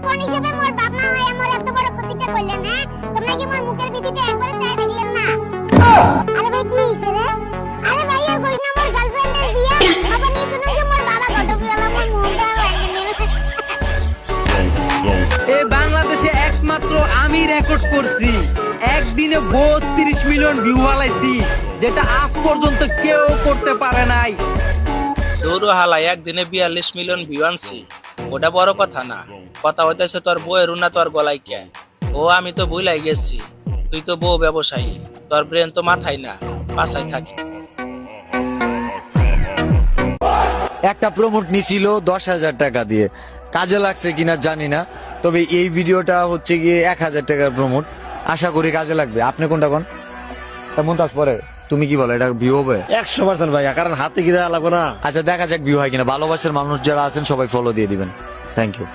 বোন হিসেবে মোর বাপ মা হয় আমার এত বড় ক্ষতিটা করলেন হ্যাঁ তোমরা কি মোর মুখের বিদিতে একবার চাই দিলেন না আরে ভাই কি হইছে রে আরে ভাই আর কইনা মোর গার্লফ্রেন্ডের বিয়ে আবার নি শুনুন যে মোর বাবা ঘটকগুলা মোর মুখটা এ বাংলাদেশে একমাত্র আমি রেকর্ড করছি একদিনে 32 মিলিয়ন ভিউ হালাইছি যেটা আজ পর্যন্ত কেউ করতে পারে নাই। দৌড় হালা একদিনে 42 মিলিয়ন ভিউ আনছি ওটা বড় কথা না, কথা হইতেছে তোর বউয়ের না তোর গলায় কে। ও আমি তো ভুলাই গেছি তুই তো বউ ব্যবসায়ী, তোর ব্রেন তো মাথায় না পাছায় থাকে। একটা প্রমোট নিছিল 10,000 টাকা দিয়ে, কাজে লাগছে কিনা জানি না, তবে এই ভিডিওটা হচ্ছে গিয়ে 1,000 টাকার প্রমোট, আশা করি কাজে লাগবে। আপনি কোনটা কোন মন্তাজ পরে তুমি কি বলো, এটা ভিউ হবে? 100% ভাইয়া, কারণ হাতে কি দেওয়া লাগবে না। আচ্ছা দেখা যাক ভিউ হয় কিনা। ভালোবাসার মানুষ যারা আছেন সবাই ফলো দিয়ে দিবেন। Thank you.